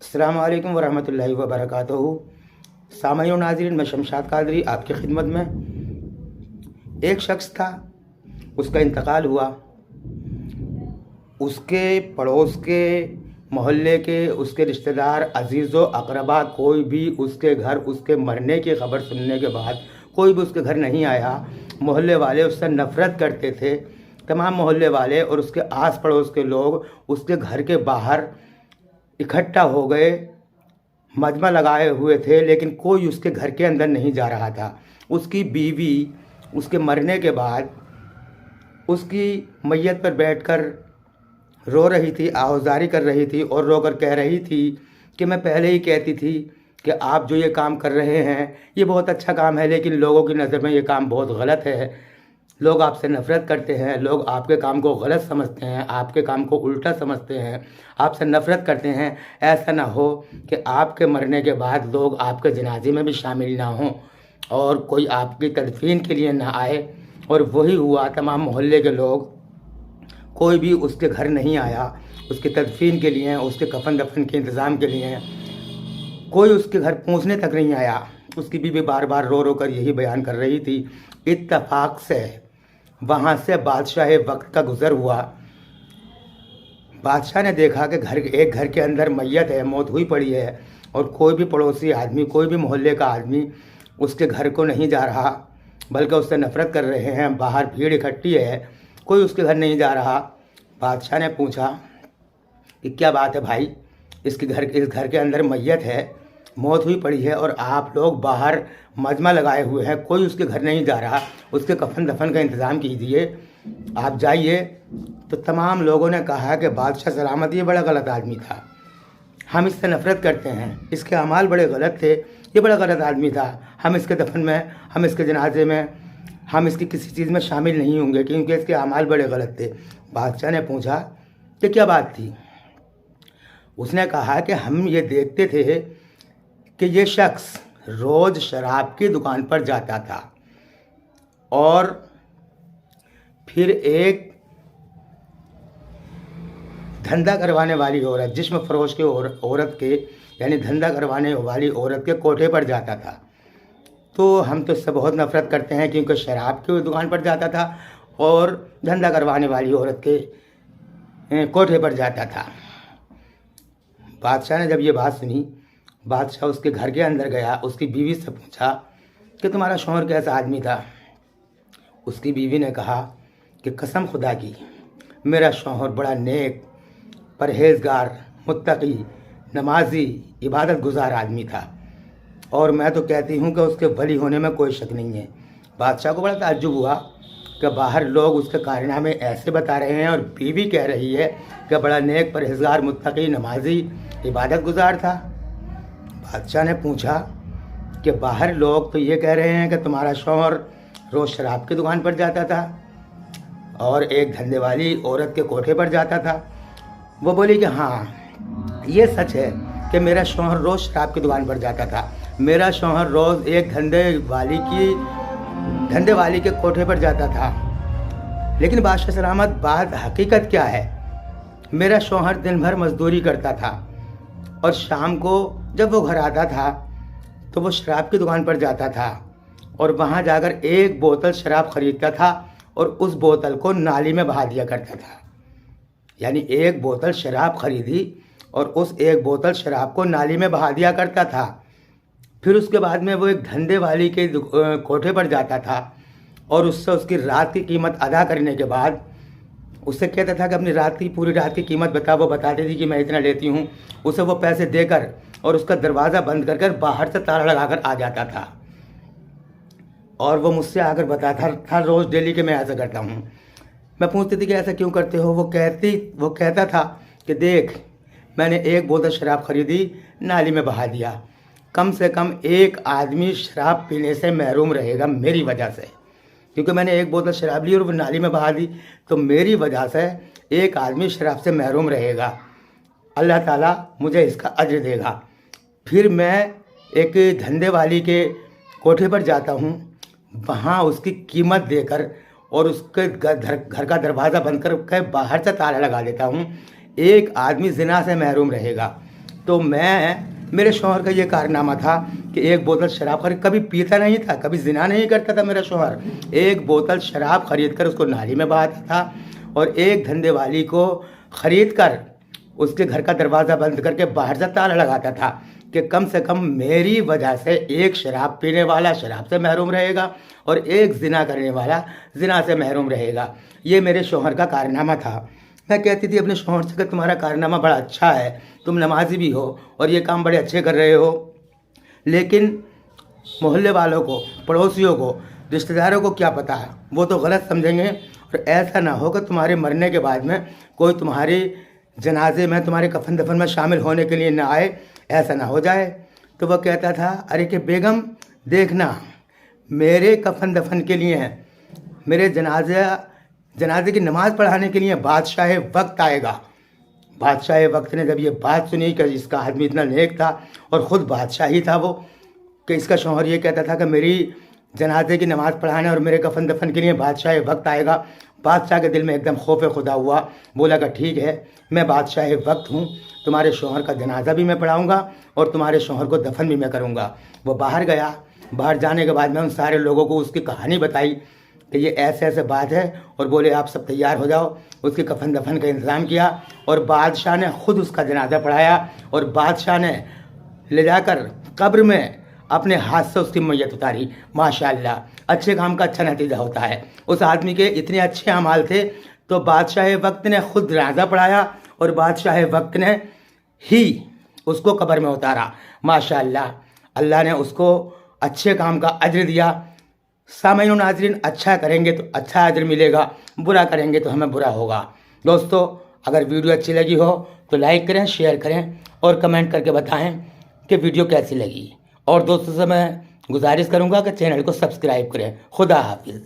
अस्सलामु अलैकुम वरहमतुल्लाहि वबरकातुहू। सामईन व नाज़रीन, मैं शमशाद कादरी आपकी खिदमत में। एक शख्स था, उसका इंतकाल हुआ। उसके पड़ोस के, मोहल्ले के, उसके रिश्तेदार, अजीज़ो अकरबा कोई भी उसके घर उसके मरने की खबर सुनने के बाद कोई भी उसके घर नहीं आया। मोहल्ले वाले उससे नफ़रत करते थे। तमाम मोहल्ले वाले और उसके आस पड़ोस के लोग उसके घर के बाहर इकट्ठा हो गए, मजमा लगाए हुए थे, लेकिन कोई उसके घर के अंदर नहीं जा रहा था। उसकी बीवी उसके मरने के बाद उसकी मैयत पर बैठकर रो रही थी, आहुजारी कर रही थी और रोकर कह रही थी कि मैं पहले ही कहती थी कि आप जो ये काम कर रहे हैं ये बहुत अच्छा काम है, लेकिन लोगों की नज़र में ये काम बहुत गलत है। लोग आपसे नफ़रत करते हैं, लोग आपके काम को गलत समझते हैं, आपके काम को उल्टा समझते हैं, आपसे नफ़रत करते हैं। ऐसा ना हो कि आपके मरने के बाद लोग आपके जनाजे में भी शामिल ना हों और कोई आपकी तदफीन के लिए ना आए। और वही हुआ, तमाम मोहल्ले के लोग, कोई भी उसके घर नहीं आया उसकी तदफीन के लिए, उसके कफन दफन के इंतज़ाम के लिए। कोई उसके घर पहुंचने तक नहीं आया। उसकी बीवी बार बार रो रो कर यही बयान कर रही थी। इत्तफाक से वहाँ से बादशाह वक्त का गुज़र हुआ। बादशाह ने देखा कि एक घर के अंदर मैयत है, मौत हुई पड़ी है, और कोई भी पड़ोसी आदमी, कोई भी मोहल्ले का आदमी उसके घर को नहीं जा रहा, बल्कि उससे नफ़रत कर रहे हैं। बाहर भीड़ इकट्ठी है, कोई उसके घर नहीं जा रहा। बादशाह ने पूछा कि क्या बात है भाई, इस घर के अंदर मैयत है, मौत हुई पड़ी है, और आप लोग बाहर मजमा लगाए हुए हैं, कोई उसके घर नहीं जा रहा, उसके कफन दफन का इंतज़ाम कीजिए, आप जाइए। तो तमाम लोगों ने कहा कि बादशाह सलामत, ये बड़ा गलत आदमी था, हम इससे नफ़रत करते हैं, इसके अमाल बड़े गलत थे, ये बड़ा गलत आदमी था, हम इसके दफन में, हम इसके जनाजे में, हम इसकी किसी चीज़ में शामिल नहीं होंगे क्योंकि इसके अमाल बड़े गलत थे। बादशाह ने पूछा कि क्या बात थी। उसने कहा कि हम ये देखते थे कि ये शख्स रोज़ शराब की दुकान पर जाता था और फिर एक धंधा करवाने वाली औरत, जिस्म फरोश के औरत के, यानी धंधा करवाने वाली औरत के कोठे पर जाता था। तो हम तो इससे बहुत नफ़रत करते हैं क्योंकि शराब की दुकान पर जाता था और धंधा करवाने वाली औरत के कोठे पर जाता था। बादशाह ने जब ये बात सुनी, बादशाह उसके घर के अंदर गया, उसकी बीवी से पूछा कि तुम्हारा शौहर कैसा आदमी था। उसकी बीवी ने कहा कि कसम खुदा की, मेरा शौहर बड़ा नेक, परहेजगार, मुत्तकी, नमाजी, इबादत गुजार आदमी था, और मैं तो कहती हूँ कि उसके वली होने में कोई शक नहीं है। बादशाह को बड़ा ताज्जुब हुआ कि बाहर लोग उसके कारनामे ऐसे बता रहे हैं और बीवी कह रही है कि बड़ा नेक, परहेजगार, मुत्तकी, नमाजी, इबादत गुजार था। बादशाह ने पूछा कि बाहर लोग तो ये कह रहे हैं कि तुम्हारा शौहर रोज़ शराब की दुकान पर जाता था और एक धंधे वाली औरत के कोठे पर जाता था। वो बोली कि हाँ, ये सच है कि मेरा शौहर रोज़ शराब की दुकान पर जाता था, मेरा शौहर रोज़ एक धंधे वाली के कोठे पर जाता था। लेकिन बादशाह सलामत, बात हकीकत क्या है? मेरा शौहर दिन भर मजदूरी करता था और शाम को जब वो घर आता था तो वो शराब की दुकान पर जाता था और वहाँ जाकर एक बोतल शराब खरीदता था और उस बोतल को नाली में बहा दिया करता था। यानी एक बोतल शराब खरीदी और उस एक बोतल शराब को नाली में बहा दिया करता था। फिर उसके बाद में वो एक धंधे वाली के कोठे पर जाता था और उससे उसकी रात की कीमत अदा करने के बाद उससे कहता था कि अपनी पूरी रात की कीमत बता। वो बताती थी कि मैं इतना लेती हूँ। उसे वो पैसे देकर और उसका दरवाज़ा बंद कर बाहर से ताला लगाकर आ जाता था और वो मुझसे आकर बताता था रोज़ डेली के मैं ऐसा करता हूँ। मैं पूछती थी कि ऐसा क्यों करते हो। वो कहता था कि देख, मैंने एक बोतल शराब खरीदी, नाली में बहा दिया, कम से कम एक आदमी शराब पीने से महरूम रहेगा मेरी वजह से, क्योंकि मैंने एक बोतल शराब ली और वो नाली में बहा दी, तो मेरी वजह से एक आदमी शराब से महरूम रहेगा, अल्लाह ताला मुझे इसका अज्र देगा। फिर मैं एक धंधे वाली के कोठे पर जाता हूँ, वहाँ उसकी कीमत देकर और उसके घर का दरवाज़ा बंद कर बाहर से ताला लगा देता हूँ। एक आदमी जिना से महरूम रहेगा। तो मेरे शौहर का ये कारनामा था कि एक बोतल शराब खरीद, कभी पीता नहीं था, कभी जिना नहीं करता था मेरा शौहर। एक बोतल शराब खरीद कर उसको नाली में बहाता था और एक धंधे वाली को खरीद कर उसके घर का दरवाज़ा बंद करके बाहर से ताला लगाता था कि कम से कम मेरी वजह से एक शराब पीने वाला शराब से महरूम रहेगा और एक जिना करने वाला जिना से महरूम रहेगा। ये मेरे शौहर का कारनामा था। मैं कहती थी अपने शौहर से कि तुम्हारा कारनामा बड़ा अच्छा है, तुम नमाजी भी हो और ये काम बड़े अच्छे कर रहे हो, लेकिन मोहल्ले वालों को, पड़ोसियों को, रिश्तेदारों को क्या पता है, वो तो गलत समझेंगे और ऐसा ना हो कि तुम्हारे मरने के बाद में कोई तुम्हारे जनाजे में, तुम्हारे कफन दफन में शामिल होने के लिए ना आए, ऐसा ना हो जाए। तो वह कहता था, अरे कि बेगम देखना, मेरे कफन दफन के लिए, मेरे जनाजे की नमाज़ पढ़ाने के लिए बादशाह वक्त आएगा। बादशाह वक्त ने जब ये बात सुनी कि इसका आदमी इतना नेक था और ख़ुद बादशाह ही था वो, कि इसका शौहर ये कहता था कि मेरी जनाजे की नमाज़ पढ़ाने और मेरे कफन दफन के लिए बादशाह वक्त आएगा, बादशाह के दिल में एकदम खौफ खुदा हुआ। बोला कि ठीक है, मैं बादशाह वक्त हूँ, तुम्हारे शौहर का जनाजा भी मैं पढ़ाऊँगा और तुम्हारे शौहर को दफन भी मैं करूँगा। वो बाहर गया। बाहर जाने के बाद में उन सारे लोगों को उसकी कहानी बताई कि ये ऐसे ऐसे बात है, और बोले आप सब तैयार हो जाओ। उसके कफन दफन का इंतज़ाम किया और बादशाह ने ख़ुद उसका जनाजा पढ़ाया और बादशाह ने ले जाकर कब्र में अपने हाथ से उसकी मैयत उतारी। माशाअल्लाह, अच्छे काम का अच्छा नतीजा होता है। उस आदमी के इतने अच्छे अमाल थे तो बादशाह वक्त ने ख़ुद जनाजा पढ़ाया और बादशाह वक्त ने ही उसको कब्र में उतारा। माशाअल्लाह, अल्लाह ने उसको अच्छे काम का अज्र दिया। सामईन और नाज़रीन, अच्छा करेंगे तो अच्छा अज्र मिलेगा, बुरा करेंगे तो हमें बुरा होगा। दोस्तों, अगर वीडियो अच्छी लगी हो तो लाइक करें, शेयर करें और कमेंट करके बताएं कि वीडियो कैसी लगी। और दोस्तों से मैं गुजारिश करूंगा कि चैनल को सब्सक्राइब करें। खुदा हाफिज़।